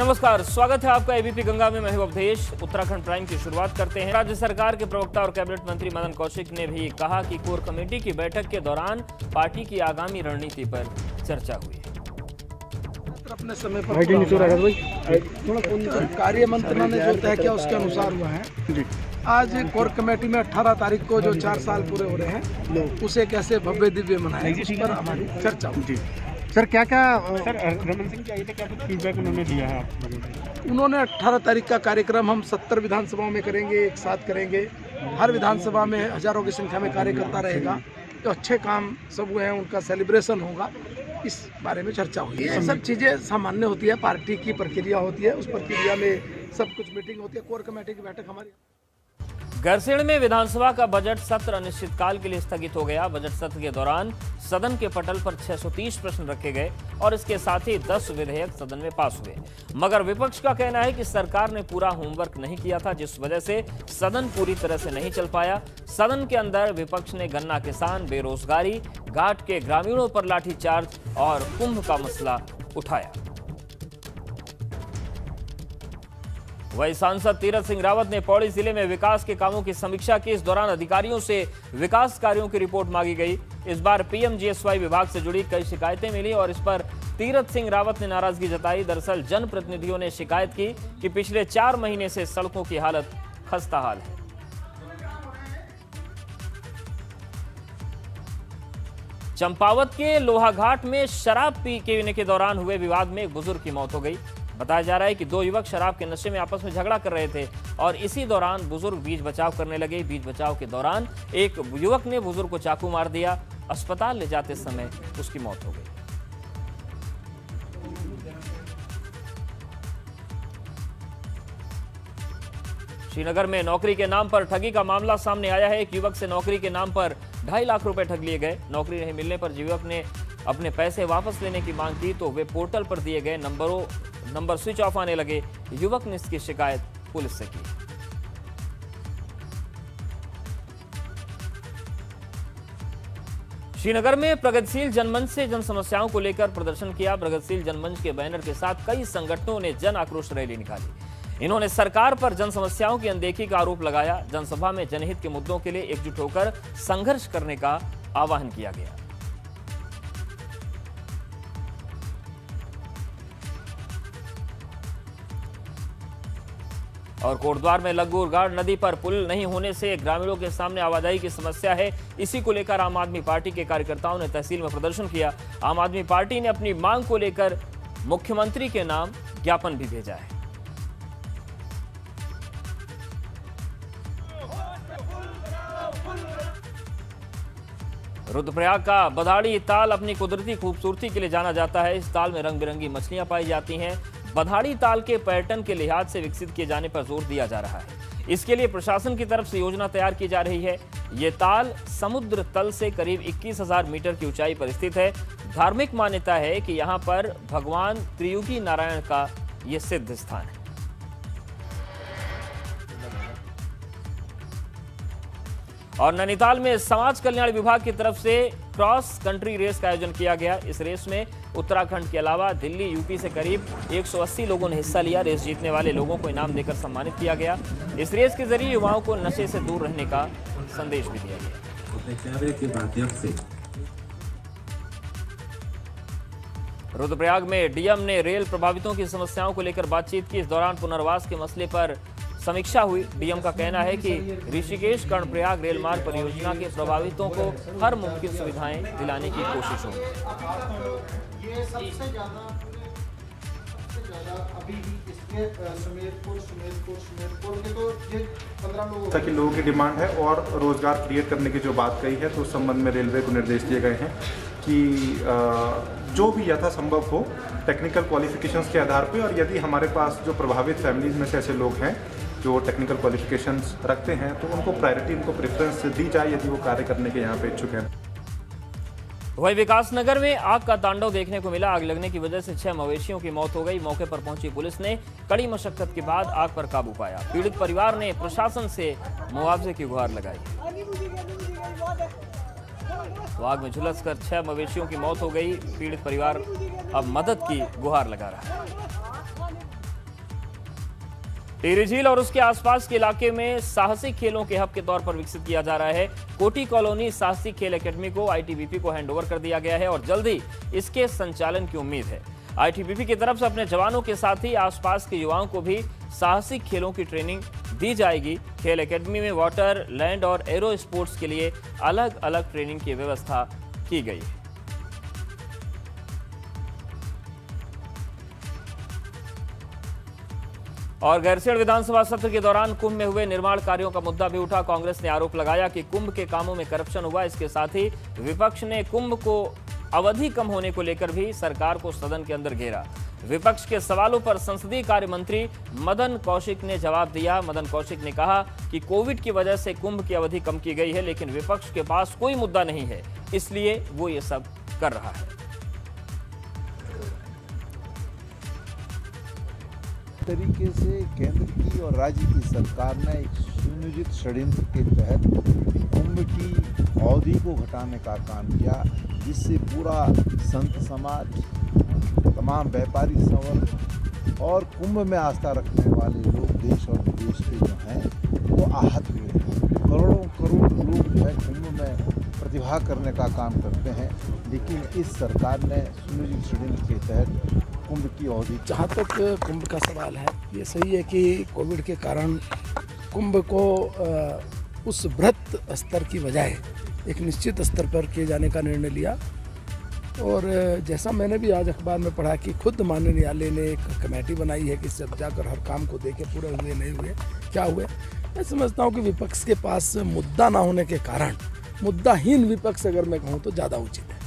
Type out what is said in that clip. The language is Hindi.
नमस्कार, स्वागत है आपका एबीपी गंगा में। मैं हूं अवधेश। उत्तराखंड प्राइम की शुरुआत करते हैं। राज्य सरकार के प्रवक्ता और कैबिनेट मंत्री मदन कौशिक ने भी कहा कि कोर कमेटी की बैठक के दौरान पार्टी की आगामी रणनीति पर चर्चा हुई। अपने समय पर कार्य मंत्रणा ने जो तय किया उसके अनुसार हुआ है। आज कोर कमेटी में 18 तारीख को जो 4 साल पूरे हो रहे हैं उसे कैसे भव्य दिव्य मनाएं, उस पर हमारी चर्चा हुई। सर क्या सर रमन सिंह जी आए थे, क्या कुछ फीडबैक उन्होंने दिया है आप? उन्होंने 18 तारीख का कार्यक्रम हम 70 विधानसभाओं में करेंगे, एक साथ करेंगे। हर विधानसभा में हजारों की संख्या में कार्यकर्ता रहेगा। जो अच्छे काम सब हुए हैं उनका सेलिब्रेशन होगा, इस बारे में चर्चा हुई है। सब चीज़ें सामान्य होती है, पार्टी की प्रक्रिया होती है, उस प्रक्रिया में सब कुछ मीटिंग होती है। कोर कमेटी की बैठक हमारी। गरसेड़ में विधानसभा का बजट सत्र अनिश्चितकाल के लिए स्थगित हो गया। बजट सत्र के दौरान सदन के पटल पर 630 प्रश्न रखे गए और इसके साथ ही 10 विधेयक सदन में पास हुए। मगर विपक्ष का कहना है कि सरकार ने पूरा होमवर्क नहीं किया था, जिस वजह से सदन पूरी तरह से नहीं चल पाया। सदन के अंदर विपक्ष ने गन्ना किसान, बेरोजगारी, घाट के ग्रामीणों पर लाठीचार्ज और कुंभ का मसला उठाया। वहीं सांसद तीरथ सिंह रावत ने पौड़ी जिले में विकास के कामों की समीक्षा की। इस दौरान अधिकारियों से विकास कार्यों की रिपोर्ट मांगी गई। इस बार पीएमजीएसवाई विभाग से जुड़ी कई शिकायतें मिली और इस पर तीरथ सिंह रावत ने नाराजगी जताई। दरअसल जनप्रतिनिधियों ने शिकायत की कि पिछले 4 महीने से सड़कों की हालत खस्ताहाल है। चंपावत के लोहाघाट में शराब पीने के दौरान हुए विवाद में एक बुजुर्ग की मौत हो गई। बताया जा रहा है कि 2 युवक शराब के नशे में आपस में झगड़ा कर रहे थे और इसी दौरान बुजुर्ग बीच बचाव करने लगे। बीच बचाव के दौरान एक युवक ने बुजुर्ग को चाकू मार दिया। अस्पताल ले जाते समय उसकी मौत हो गई। श्रीनगर में नौकरी के नाम पर ठगी का मामला सामने आया है। एक युवक से नौकरी के नाम पर 2.5 लाख रुपए ठग लिए गए। नौकरी नहीं मिलने पर युवक ने अपने पैसे वापस लेने की मांग की तो वे पोर्टल पर दिए गए नंबर स्विच ऑफ आने लगे। युवक ने इसकी शिकायत पुलिस से की। श्रीनगर में प्रगतिशील जनमंच से जन समस्याओं को लेकर प्रदर्शन किया। प्रगतिशील जनमंच के बैनर के साथ कई संगठनों ने जन आक्रोश रैली निकाली। इन्होंने सरकार पर जन समस्याओं की अनदेखी का आरोप लगाया। जनसभा में जनहित के मुद्दों के लिए एकजुट होकर संघर्ष करने का आह्वान किया गया। और कोटद्वार में लग्गूरगाड़ नदी पर पुल नहीं होने से ग्रामीणों के सामने आवाजाही की समस्या है। इसी को लेकर आम आदमी पार्टी के कार्यकर्ताओं ने तहसील में प्रदर्शन किया। आम आदमी पार्टी ने अपनी मांग को लेकर मुख्यमंत्री के नाम ज्ञापन भी भेजा है। रुद्रप्रयाग का बधाड़ी ताल अपनी कुदरती खूबसूरती के लिए जाना जाता है। इस ताल में रंग बिरंगी मछलियां पाई जाती हैं। बधाड़ी ताल के पर्यटन के लिहाज से विकसित किए जाने पर जोर दिया जा रहा है। इसके लिए प्रशासन की तरफ से योजना तैयार की जा रही है। ये ताल समुद्र तल से करीब 21,000 मीटर की ऊंचाई पर स्थित है। धार्मिक मान्यता है कि यहाँ पर भगवान त्रियुगी नारायण का ये सिद्ध स्थान है। और नैनीताल में समाज कल्याण विभाग की तरफ से क्रॉस कंट्री रेस का आयोजन किया गया। इस रेस में उत्तराखंड के अलावा दिल्ली, यूपी से करीब 180 लोगों ने हिस्सा लिया। रेस जीतने वाले लोगों को इनाम देकर सम्मानित किया गया। इस रेस के जरिए युवाओं को नशे से दूर रहने का संदेश भी दिया गया। रुद्रप्रयाग में डीएम ने रेल प्रभावितों की समस्याओं को लेकर बातचीत की। इस दौरान पुनर्वास के मसले पर समीक्षा हुई। डीएम का कहना है कि ऋषिकेश कर्णप्रयाग रेल मार्ग परियोजना के प्रभावितों को हर मुमकिन सुविधाएं दिलाने की कोशिश होगी। ये सबसे ज्यादा अभी इसमें सुमेरपुर के तो ये 15 लोगों की डिमांड है और रोजगार क्रिएट करने की जो बात कही है तो उस संबंध में रेलवे को निर्देश दिए गए हैं कि जो भी यथासंभव हो टेक्निकल क्वालिफिकेशंस के आधार पे, और यदि हमारे पास जो प्रभावित फैमिलीज में से ऐसे लोग हैं जो टेक्निकल क्वालिफिकेशंस रखते हैं तो उनको प्रायोरिटी, उनको प्रेफरेंस दी जाए यदि वो कार्य करने के यहाँ पे इच्छुक हैं। वहीं विकासनगर में आग का तांडव देखने को मिला। आग लगने की वजह से 6 मवेशियों की मौत हो गई। मौके पर पहुंची पुलिस ने कड़ी मशक्कत के बाद आग पर काबू पाया। पीड़ित परिवार ने प्रशासन से मुआवजे की गुहार लगाई। तो आग में झुलसकर 6 मवेशियों की मौत हो गई। पीड़ित परिवार अब मदद की गुहार लगा रहा है। टिहरी झील और उसके आसपास के इलाके में साहसिक खेलों के हब के तौर पर विकसित किया जा रहा है। कोटी कॉलोनी साहसिक खेल एकेडमी को आईटीबीपी को हैंडओवर कर दिया गया है और जल्द ही इसके संचालन की उम्मीद है। आईटीबीपी की तरफ से अपने जवानों के साथ ही आसपास के युवाओं को भी साहसिक खेलों की ट्रेनिंग दी जाएगी। खेल एकेडमी में वाटर, लैंड और एरो स्पोर्ट्स के लिए अलग अलग ट्रेनिंग की व्यवस्था की गई है। और गैरसैंण विधानसभा सत्र के दौरान कुंभ में हुए निर्माण कार्यों का मुद्दा भी उठा। कांग्रेस ने आरोप लगाया कि कुंभ के कामों में करप्शन हुआ। इसके साथ ही विपक्ष ने कुंभ को अवधि कम होने को लेकर भी सरकार को सदन के अंदर घेरा। विपक्ष के सवालों पर संसदीय कार्य मंत्री मदन कौशिक ने जवाब दिया। मदन कौशिक ने कहा कि कोविड की वजह से कुंभ की अवधि कम की गई है, लेकिन विपक्ष के पास कोई मुद्दा नहीं है, इसलिए वो ये सब कर रहा है। तरीके से केंद्र की और राज्य की सरकार ने एक सुनियोजित षड्यंत्र के तहत कुंभ की अवधि को घटाने का काम किया, जिससे पूरा संत समाज, तमाम व्यापारी संवर्ग और कुंभ में आस्था रखने वाले लोग देश और विदेश के जो हैं वो आहत हुए। करोड़ों करोड़ लोग जो है कुंभ में प्रतिभा करने का काम करते हैं, लेकिन इस सरकार ने सुनियोजित षड्यंत्र के तहत कुंभ की अवधि। जहाँ तक कुंभ का सवाल है, ये सही है कि कोविड के कारण कुंभ को उस बृहत स्तर की बजाय एक निश्चित स्तर पर किए जाने का निर्णय लिया। और जैसा मैंने भी आज अखबार में पढ़ा कि खुद माननीय न्यायालय ने एक कमेटी बनाई है कि सब जाकर हर काम को देखे पूरे हुए नहीं हुए, क्या हुए। मैं समझता हूँ कि विपक्ष के पास मुद्दा ना होने के कारण मुद्दाहीन विपक्ष अगर मैं कहूँ तो ज़्यादा उचित है।